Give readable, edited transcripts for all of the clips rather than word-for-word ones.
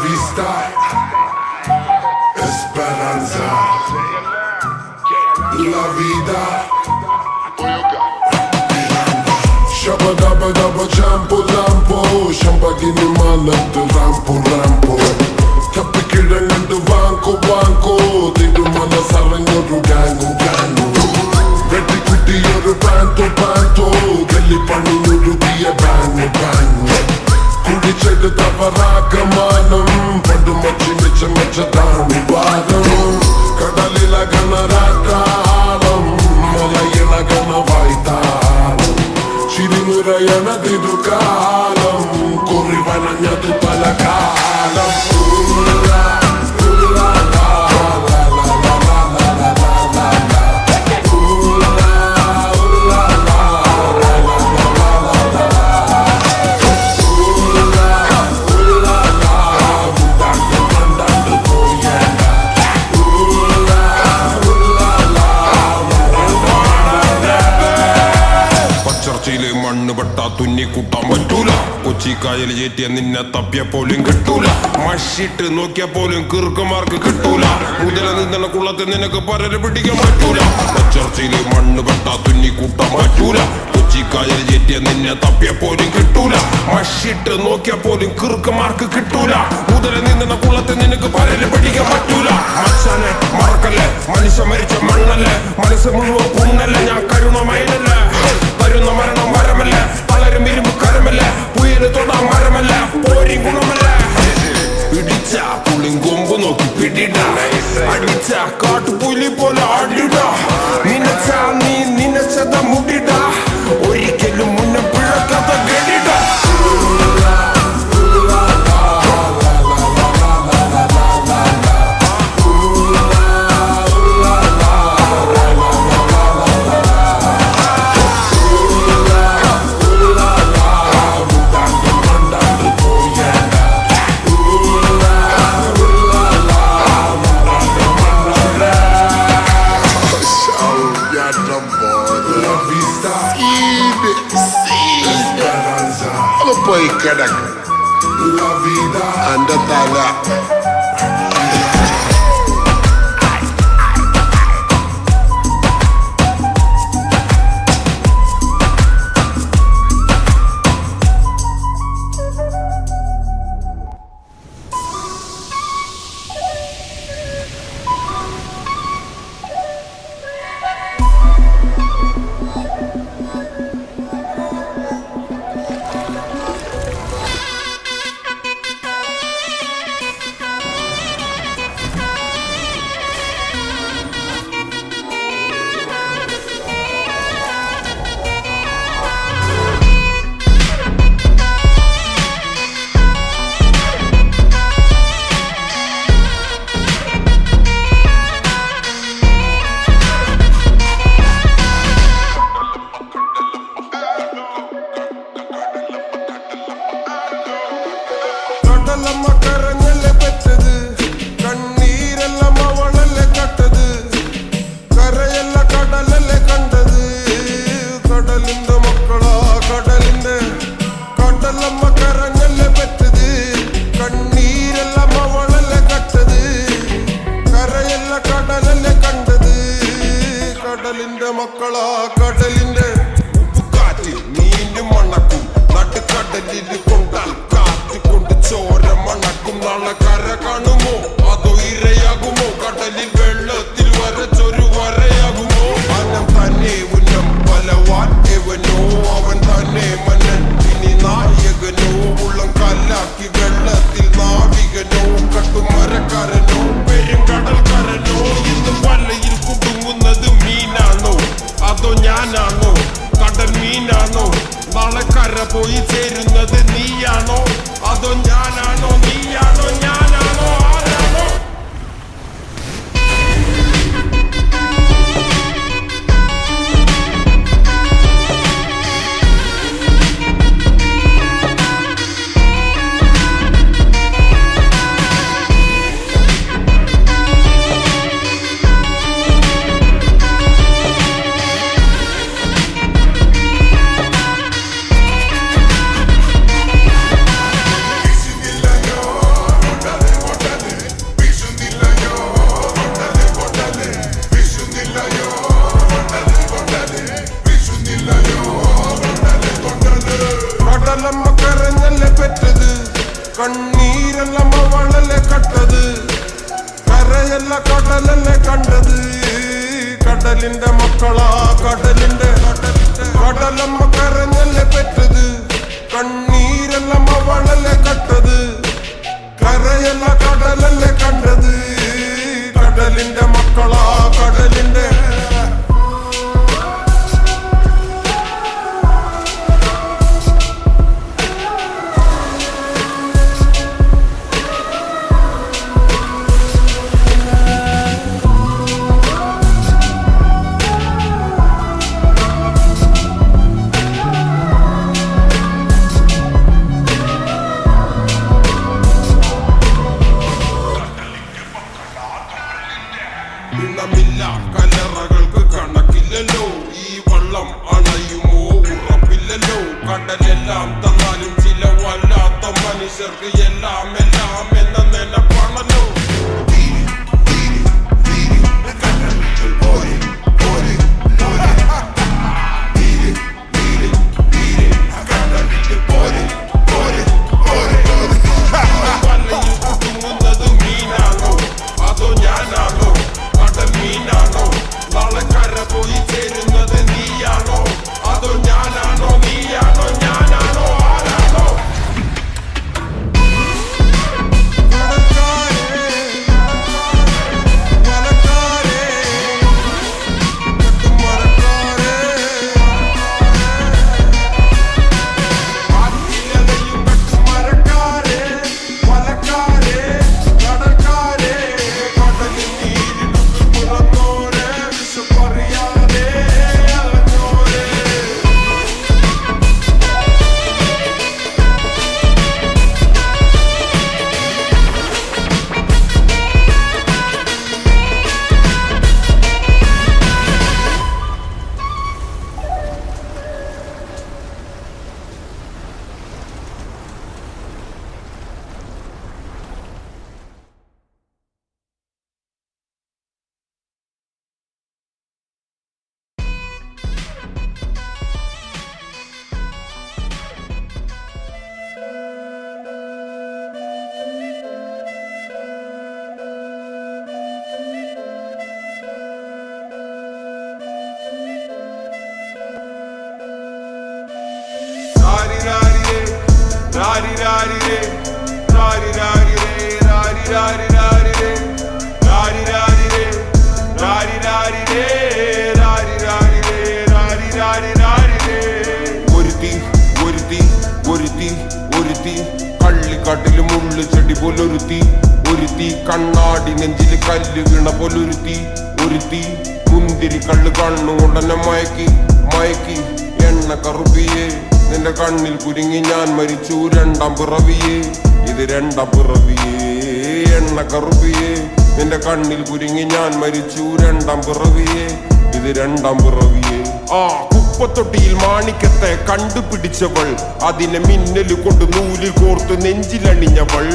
vista, esperanza, la vida. Shabba dabba dabba jampo lampo, shambagini manattu rampo rampo. Tappikidangandu vanko vanko, tindu manasarrangodu gangu gangu. Vetti kuttiyoru panto panto, galli paniyodu diya bangu bangu. കുടിച്ചത് തവറാകമാനം പണ്ടു മച്ചി മെച്ച മെച്ചതാണ് വാദം കടലിലകണരാക്കാലം മലയിളകണ വായ്ത്താളം ചിരിനുരയണതിരു കാലം കുറിവനഞ്ഞതു പല കാലം മണ്ണ് പെട്ടാ തുന്നി കൂട്ടാൻ പറ്റൂല കൊച്ചിക്കായൽ ചേറ്റിയ നിന്നെ തപ്പിയ പോലും കിട്ടൂല മഷിട്ട് നോക്കിയ പോലും കീർക്കമാർക്ക് കിട്ടൂല മുതല നിന്ന കുളത്തെ നിനക്ക് പരല് പിടിക്കാൻ പറ്റൂല ചർച്ചയില് മണ്ണ് പെട്ടാ തുന്നി കൂട്ടാൻ പറ്റൂല കൊച്ചിക്കായൽ ചേറ്റിയ നിന്നെ തപ്പിയ പോലും കിട്ടൂല മഷിട്ട് നോക്കിയ പോലും കീർക്കമാർക്ക് കിട്ടൂല മുതല നിന്ന കുളത്തെ നിനക്ക് പരല് പിടിക്കാൻ പറ്റൂല മച്ചാനെ മറക്കല്ലേ മനുഷ്യ മരിച്ച മണ്ണല്ലേ മനസ്സ് മുഴുവൻ പുണ്ണല്ലേ ഞാൻ കരുണമയനല്ലേ വരുന്ന മരണം മരമല്ല പലരും ഇരുമ്പ് കരമല്ല പുയല് തൊടാൻ മരമല്ല പോരി ഗുണമല്ല പിടിച്ച പുളിങ്കൊമ്പ് നോക്കി പിടിട അടിച്ച കാട്ടുപുലി പോലെ ആടിട നിനച്ച നീ നിനച്ചത മുടിട ഒരിക്കലും മുന്നെ പിഴക്കാത്ത ഗടിട Poi kadak la vida anda tala. മക്കളാ കടലിന്റെ ഉപ്പുകാറ്റ് നീന്തും മണക്കും നടുക്കടലിൽ കൊണ്ടാൽ കാറ്റ് കൊണ്ട് ചോര മണക്കും നാളെ കര കാണുമോ അതോ ഇരയാകുമോ കടലിൽ വെള്ളത്തിൽ വരച്ചൊരു വരയാകുമോ അനം തന്നെ ഉന്നം പലവാൻ എവനോ അവൻ തന്നെ മന്നൻ ഇനി നായകനോ ഉള്ളം കല്ലാക്കി വെള്ളത്തിൽ നാവികനോ കട്ടുമരക്കാരനോ പെരും കടൽക്കാരനോ ഇന്ന് വലയിൽ കുടുങ്ങുന്നത് മീനാണോ അതോ ഞാൻ കണ്ണീരെല്ലാം അവളല്ലേ കട്ടത്, കരയല്ല കടലല്ലേ കണ്ടത്. കടലിന്റെ മക്കളാ കടലിന്റെ കടലമ്മ കരഞ്ഞല്ലേ പെറ്റത്. കണ്ണീരെല്ലാം അവളല്ലേ കട്ടത്, കരയല്ല കടലല്ലേ കണ്ടത്. കടലിന്റെ മക്കളാ കടലിന്റെ ില്ല കലറകൾക്ക് കണക്കില്ലല്ലോ. ഈ വള്ളം അണയുമോ ഉറപ്പില്ലല്ലോ. കടലെല്ലാം തന്നാലും ചില വല്ലാത്ത മനുഷ്യർക്ക് എല്ലാം എല്ലാം എന്ന നിലപ്പാണല്ലോ. ഒരുത്തി കള്ളിക്കാട്ടില് മുള്ളു ചെടി പോലൊരുത്തി, ഒരുത്തി കണ്ണാടി നെഞ്ചില് കല്ല് വീണ പോലൊരുത്തി, ഒരുത്തി മുന്തിരി കള്ള് കണ്ണുകൊണ്ടെന്നെ മയക്കി മയക്കി. എണ്ണ കറുപ്പിയേ നിന്റെ കണ്ണിൽ കുരുങ്ങി ഞാൻ മരിച്ചു രണ്ടാം പിറവിയേ, ഇത് രണ്ടാം പിറവിയേ. എണ്ണ കറുപ്പിയേ നിന്റെ കണ്ണിൽ കുരുങ്ങി ഞാൻ മരിച്ചു രണ്ടാം പിറവിയേ, ഇത് രണ്ടാം പിറവിയേ. ആ കുപ്പത്തൊട്ടിയിൽ മാണിക്കത്തെ കണ്ടുപിടിച്ചവൾ, അതിനെ മിന്നല് കൊണ്ട് നൂലിൽ കോർത്ത് നെഞ്ചിലണിഞ്ഞവൾ.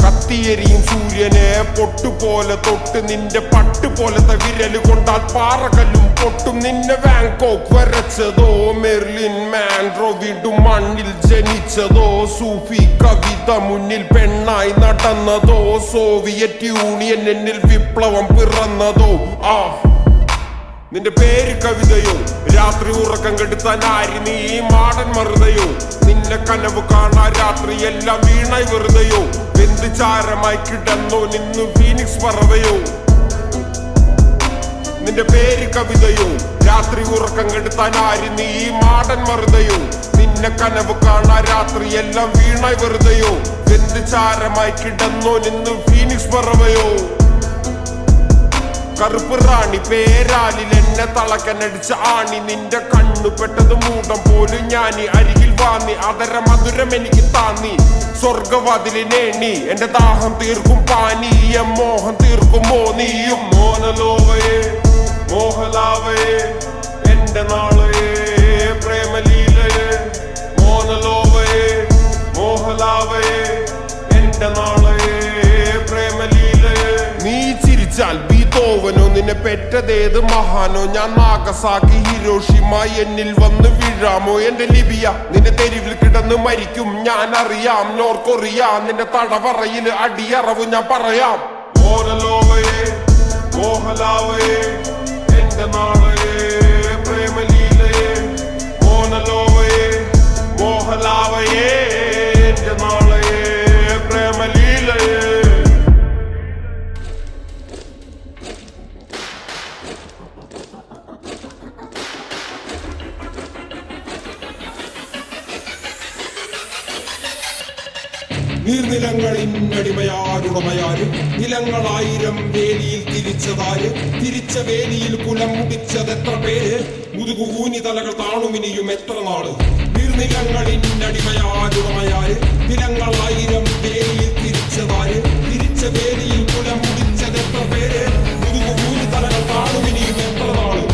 കത്തിയെരിയും സൂര്യനെ പൊട്ടുപോലെ തൊട്ട് നിന്റെ പട്ടുപോലത്തെ വിരല് കൊണ്ടാൽ പാറകല്ലും പൊട്ടും. നിന്നെ ബാങ്കോക്ക് വരച്ചതോ മെർലിൻ മാൻഡ്രോ വീണ്ടും മണ്ണിൽ ജനിച്ചതോ, സൂഫി കവിത മുന്നിൽ പെണ്ണായി നടന്നതോ, സോവിയറ്റ് യൂണിയൻ എന്നിൽ വിപ്ലവം പിറന്നതോ. ആ നിന്റെ പേര് കവിതയോ, രാത്രി ഉറക്കം കെടുത്താൻ ആരി നീ മാടൻ മറുതയോ, നിന്നെ കനവ് കാണാ രാത്രി എല്ലാം വീണായി വെറുതെയോ, വെന്ത് ചാരമായി കിടന്നോ നിന്ന് ഫീനിക്സ് പറവയോ. നിന്റെ പേര് കവിതയോ, രാത്രി ഉറക്കം കെടുത്താൻ ആരി നീ മാടൻ മറുതയോ, നിന്നെ കനവ് കാണാ രാത്രി എല്ലാം വീണായി വെറുതെയോ, വെന്ത് ചാരമായി കിടന്നോ നിന്ന് ഫീനിക്സ് പറവയോ. കറുപ്പ് റാണി പേരാലിൽ എന്നെ തളക്കനടിച്ച ആണി, നിന്റെ കണ്ണു പെട്ടത് മൂടം പോലും ഞാനി. അരികിൽ വാന്നി അതര മധുരം എനിക്ക് താന്നി, സ്വർഗവാതിലിനേണി എന്റെ ദാഹം തീർക്കും പാനീയ മോഹം തീർക്കുമോ നീയും. മോനലോവയെ മോഹലാവയെ എന്റെ നാളയെ പ്രേമലീലയെ, മോനലോവയെ മോഹലാവയെ എന്റെ നാളയെ പ്രേമലീലയെ. നീ ചിരിച്ചാൽ ബീത്തോവനോ നിന്നെ പെറ്റതേത് മഹാനോ ഞാൻ നാഗസാക്കി ഹിരോഷിമ എന്നിൽ വന്ന് വീഴാമോ എന്റെ ലിബിയ നിന്റെ തെരുവിൽ കിടന്ന് മരിക്കും ഞാൻ അറിയാം നോർത്ത് കൊറിയ നിന്റെ തടവറയിൽ അടിയറവ് ഞാൻ പറയാം ഓരലോവയെ മോഹലാവയെ എന്റെ നാളയെ പ്രേമലീലയെ ഓനലോവയെ മോഹലാവയെ എന്റെ നാളയെ പ്രേമലീലയെ നീർനിലങ്ങളിന്നടിമയാരുടമയാര് നിലങ്ങളായിരം വേലിയിൽ തിരിച്ചതാര് തിരിച്ച വേലിയിൽ കുലം മുടിച്ചതെത്ര പേര് മുതുകൂനി തലകൾ താണുമിനിയും എത്ര നാള് നീർനിലങ്ങളിന്നടിമയാരുടമയാര് നിലങ്ങളായിരം വേലിയിൽ തിരിച്ചതാര് തിരിച്ച വേലിയിൽ കുലം മുടിച്ചതെത്ര പേര് മുതുകൂനി തലകൾ താണുമിനിയും എത്ര നാള്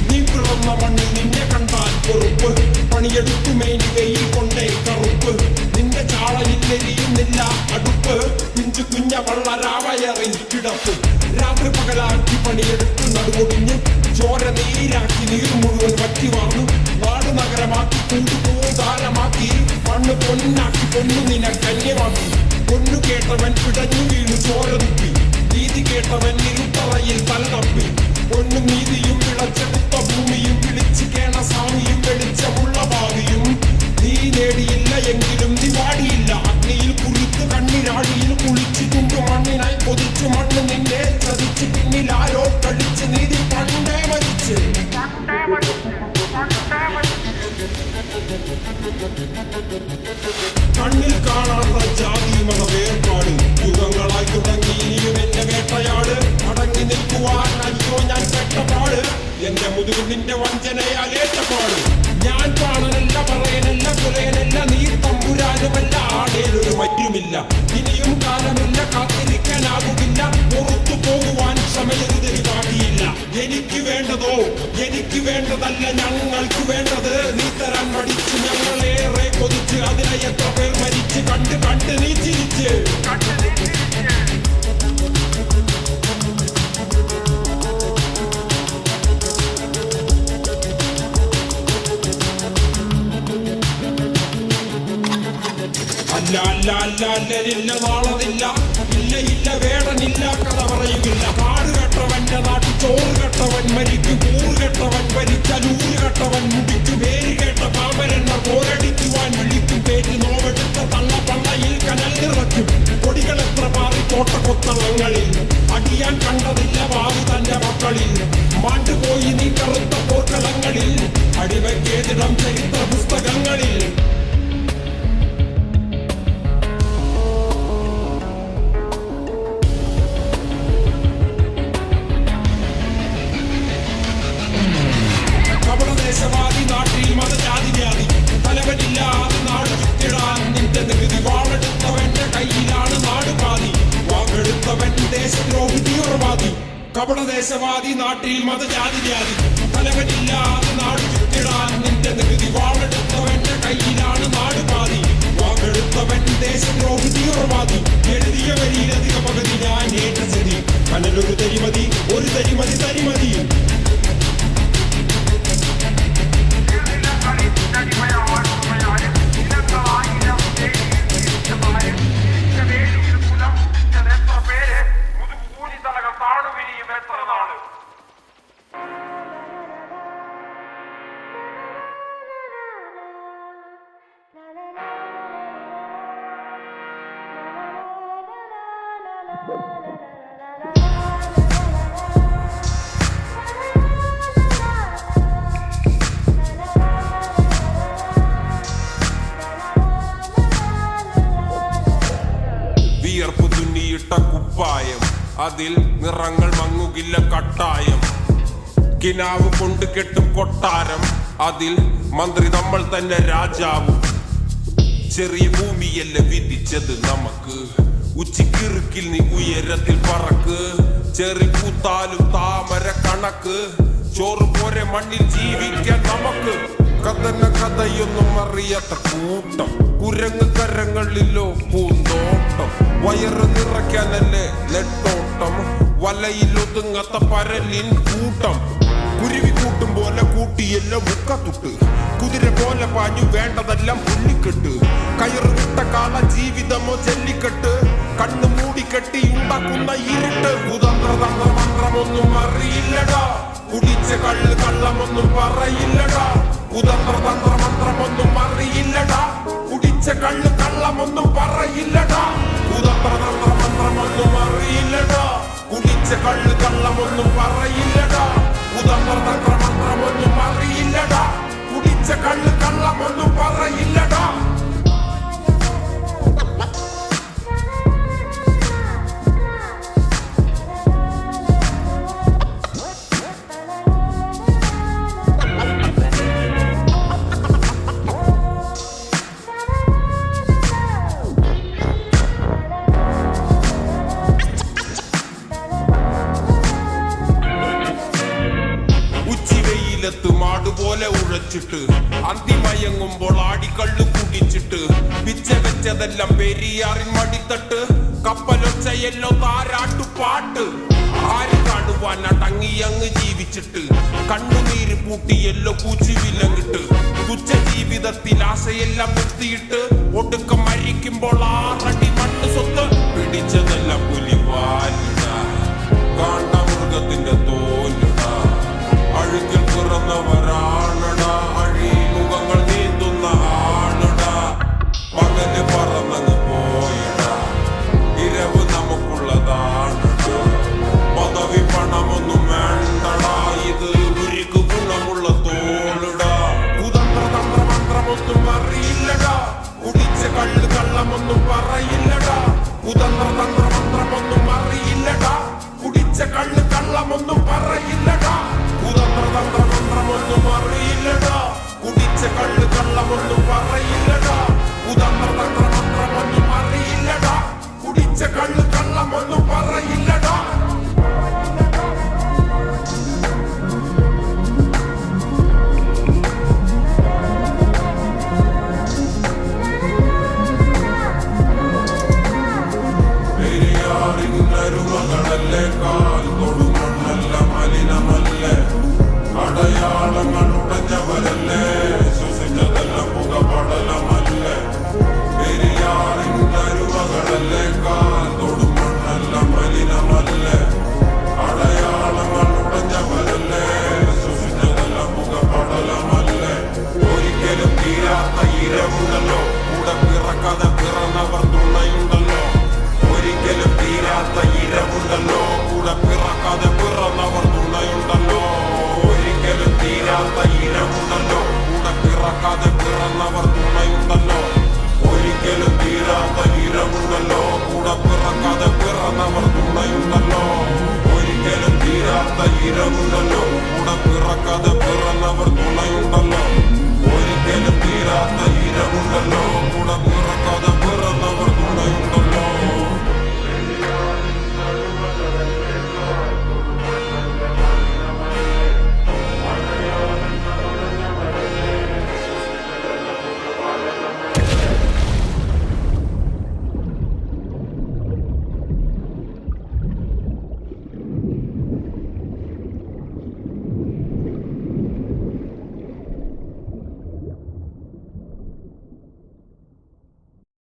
നീ പിറന്ന മണ്ണിൽ നിന്നെ കണ്ടാൽ പൊറുപ്പ് പണിയെടുത്തു മേനി വെയിൽ കൊണ്ടേ കറുപ്പ് നിന്റെ ചാളയില്ലെരിയുന്നില്ല അടുപ്പ് പിഞ്ചു കുഞ്ഞ വള്ളരാവയറിൽ കിടപ്പ് രാത്രി പകലാക്കി പണിയെടുത്ത് നടുവൊടിഞ്ഞ് ചോര നീരാക്കി നീർ മുഴുവൻ വറ്റി വാർന്നു നാട് നഗരമാക്കി കൂട്ടുകൂതാരമാക്കി മണ്ണ് പൊന്നാക്കി പൊന്നു നിന കന്യമാക്കി പൊന്നു കേട്ടവൻ പിടഞ്ഞു വീണു ചോര തുപ്പി നീതി കേട്ടവൻ ഇരുത്തറയിൽ തല തപ്പി പൊന്നും നീതിയും വിളച്ചെടുത്ത ഭൂമിയും വിളിച്ച് കേണ സ്വാമിയും വെളിച്ചമുള്ള ഭാവിയും നീ നേടിയില്ല എങ്കിലും നീ പാടിയില്ല അഗ്നിയിൽ കുളിത്ത് കണ്ണിരാടിയിൽ കുളിച്ചു തുമ്പ് മണ്ണിനായി കൊതിച്ചു മണ്ണ് നിന്നെ ചതിച്ച് പിന്നിൽ ആരോ കളിച്ച് നീതി പണ്ടേ മരിച്ച് കണ്ണിൽ കാണാത്ത ജാതി മത വേർപാട് യുഗങ്ങളായി തുടങ്ങി ഇനിയും എന്റെ വേട്ടയാട് അടങ്ങി നിൽക്കുവാൻ അയ്യോ ഞാൻ പെട്ടപാട് എന്റെ മുതുകിൽ നിന്റെ വഞ്ചനയാലേറ്റപാട് ഞാൻ കാണനല്ല പറയനല്ല കുലയനല്ല നീ തമ്പുരാനുമല്ല ആടേലൊരു മറ്റുമില്ല ഇനിയും കാലമില്ല കാത്തിരിക്കാനാകുന്നില്ല പുറത്തു പോകുവാൻ ക്ഷമയൊരുതരി ബാക്കിയില്ല എനിക്ക് വേണ്ടതോ എനിക്ക് വേണ്ടതല്ല ഞങ്ങൾക്ക് വേണ്ടത് നീ തരാൻ പഠിച്ച് ഞങ്ങളേറെ കൊതിച്ച് അതിനെ എത്ര പേർ മരിച്ച് കണ്ട് കണ്ട് നീ ചിരിച്ച് അല്ല അല്ല അല്ല അല്ലലില്ല നാളതില്ല ഇല്ല ഇല്ല വേടനില്ല കഥ പറയുകില്ല കാട് കെട്ടവന്റെ നാട്ടിൽ ചോറ് കെട്ടവൻ മരിക്കും കൂറ് കെട്ടവൻ ഭരിച്ചലൂര് കെട്ടവൻ മുടിക്കും പേര് കേട്ട പാമരന്മാർ പോരടിക്കുവാൻ വിളിക്കും പേര് നോവെടുത്ത തള്ള പള്ളയിൽ കനൽ നിറയ്ക്കും കൊടികൾ എത്ര മാറി കോട്ട കൊത്തളങ്ങളിൽ അടിയാൻ കണ്ടതില്ല വാവു തന്റെ മക്കളിൽ മാണ്ടുപോയി നീ കറുത്ത പോർക്കളങ്ങളിൽ അടിവയ്ക്കേതിടം ചരിത്ര പുസ്തകങ്ങളിൽ ദേശവാദി നാട്ടിൽ മതജാതി വ്യാധി തലവനില്ലാതെ നാട് ചുറ്റിടാൻ നിന്റെ നികുതി വാളെടുത്തവന്റെ കയ്യിലാണ് നാട് പാതി വാക്കെടുത്തവൻ ദേശദ്രോഹി തീവ്രവാദി കപടദേശവാദി നാട്ടിൽ മതജാതി വ്യാധി തലവനില്ലാതെ നാട് ചുറ്റിടാൻ നിന്റെ നികുതി വാളെടുത്തവന്റെ കയ്യിലാണ് നാട് പാതി വാക്കെടുത്തവൻ ദേശദ്രോഹി തീവ്രവാദി എഴുതിയ വരിയിലധിക പകുതി ഞാൻ ഏറ്റ സ്ഥിതി കനലൊരു തരിമതി ഒരു തരിമതി തരിമതി വിയർപ്പ് തുന്നിയിട്ട കുപ്പായം അതിൽ നിറങ്ങൾ മങ്ങുകില്ല കട്ടായം കിനാവ് കൊണ്ട് കെട്ടും കൊട്ടാരം അതിൽ മന്ത്രി നമ്മൾ തന്നെ രാജാവും ചെറിയ ഭൂമിയല്ല വിധിച്ചത് നമുക്ക് ഉച്ചിക്കിറുക്കിൽ നീ ഉയരത്തിൽ പറക്ക് ചെറി പൂത്താലും താമര കണക്ക് ചോറ് പോരെ മണ്ണിൽ ജീവിക്കാൻ നമുക്ക് കഥന കഥ കഥയൊന്നും അറിയാത്ത കൂട്ടം കുരങ്ങ് കരങ്ങളിലോ പൂന്തോട്ടം വയറ് നിറയ്ക്കാനല്ലേ നെട്ടോട്ടം വലയിലൊതുങ്ങാത്ത പരലിൻ കൂട്ടം കുരുവി കൂട്ടും പോലെ കൂട്ടിയല്ലോ മുക്കത്തുട്ട് കുതിര പോലെ പാഞ്ഞു വേണ്ടതെല്ലാം പുല്ലിക്കെട്ട് കയറ് വിട്ട കാല ജീവിതമോ ജല്ലിക്കെട്ട് കണ്ണു മൂടിക്കെട്ടി ഉണ്ടാക്കുന്ന ഇരുട്ട് കുതന്ത്രതന്ത്ര മന്ത്രമൊന്നും അറിയില്ലടാ കുടിച്ച കള്ള് കള്ളമൊന്നും പറയില്ലടാ കുതന്ത്രതന്ത്ര മന്ത്രമൊന്നും അറിയില്ലടാ കുടിച്ച കള്ള് കള്ളമൊന്നും പറയില്ലടാ കുതന്ത്രതന്ത്ര മന്ത്രമൊന്നും അറിയില്ലടാ കുടിച്ച കള്ള് കള്ളമൊന്നും പറയില്ലടാ കുതന്ത്രതന്ത്ര മന്ത്രമൊന്നും അറിയില്ലടാ കുടിച്ച കള്ള് കള്ളമൊന്നും പറയില്ലടാ മാടുപോലെ ഉഴച്ചിട്ട് അന്തിമയങ്ങുമ്പോൾ ആടിക്കള്ളു കുടിച്ചിട്ട് പിച്ച വെച്ചതെല്ലാം പെരിയാറിൻ മടിത്തട്ട് കപ്പലൊച്ചയല്ലോ താരാട്ടുപാട്ട് ആര് കാണുവാൻ അടങ്ങിയങ്ങ് ജീവിച്ചിട്ട് കണ്ണുനീര് പൂട്ടിയല്ലോ കൂച്ചി വിലങ്ങിട്ട് തുച്ഛ ജീവിതത്തിൽ ആശയെല്ലാം നിർത്തിയിട്ട് ഒടുക്കം മരിക്കുമ്പോൾ ആറടി മണ്ണ് സ്വത്ത് പിടിച്ചതെല്ലാം പുലിവാലിട കാണ്ട മൃഗത്തിന്റെ തോലിട അഴുകിൽ പിറന്നവരാണടാ അഴിമുഖങ്ങൾ നീന്തുന്ന ആളടാ പകല് പറന്നങ്ങ് പോയടാ ഇരവ് നമുക്കുള്ളതാണടാ പദവി പണമൊന്നും വേണ്ടടാ ഇത് ഗുരുക്ക് ഗുണമുള്ള തോളിടാ കുതന്ത്രതന്ത്ര മന്ത്രമൊന്നും അറിയില്ലടാ കുടിച്ച കള്ള് കള്ളമൊന്നും പറയില്ലടാ കുതന്ത്രതന്ത്ര മന്ത്രമൊന്നും അറിയില്ലടാ കുടിച്ച കള്ള് കള്ളമൊന്നും പറയില്ലടാ കുതന്ത്രതന്ത്ര മന്ത്രമൊന്നും അറിയില്ലടാ കുടിച്ച കള്ള് കള്ളമൊന്നും പറയില്ലടാ കുതന്ത്രതന്ത്ര മന്ത്രമൊന്നും അറിയില്ലടാ കുടിച്ച കള്ള് കള്ളമൊന്നും പറയില്ലടാ പെരിയാറിന്നരുമകളല്ലേ കാൽ തൊടുമണ്ണല്ല മലിനമല്ലേ അടയാളങ്ങൾ ഉടഞ്ഞവരല്ലേ ശ്വസിച്ചതെല്ലാം പുകപടലമല്ലേ പെരിയാറിന്നരുമകളല്ലേ കാൽ തൊടുമണ്ണല്ല മലിനമല്ലേ അടയാളങ്ങൾ ഉടഞ്ഞവരല്ലേ ശ്വസിച്ചതെല്ലാം പുകപടലമല്ലേ ഒരിക്കലും തീരാത്ത ഇരവുണ്ടല്ലോ കൂടെ പിറക്കാതെ പിറന്നവർ തുണയുണ്ടല്ലോ ഒരിക്കലും തീരാത്ത ഇരവുണ്ടല്ലോ കൂടെ പിറക്കാതെ പിറന്നവർ തുണയുണ്ടല്ലോ ഒരിക്കലും തീരാത്ത ഇരവുണ്ടല്ലോ കൂടെ പിറക്കാതെ പിറന്നവർ തുണയുണ്ടല്ലോ ഒരിക്കലും തീരാത്ത ഇരവുണ്ടല്ലോ കൂടെ പിറക്കാതെ പിറന്നവർ തുണയുണ്ടല്ലോ ഒരിക്കലും തീരാത്ത ഇരവുണ്ടല്ലോ കൂടെ പിറക്കാതെ പിറന്നവർ തുണയുണ്ടല്ലോ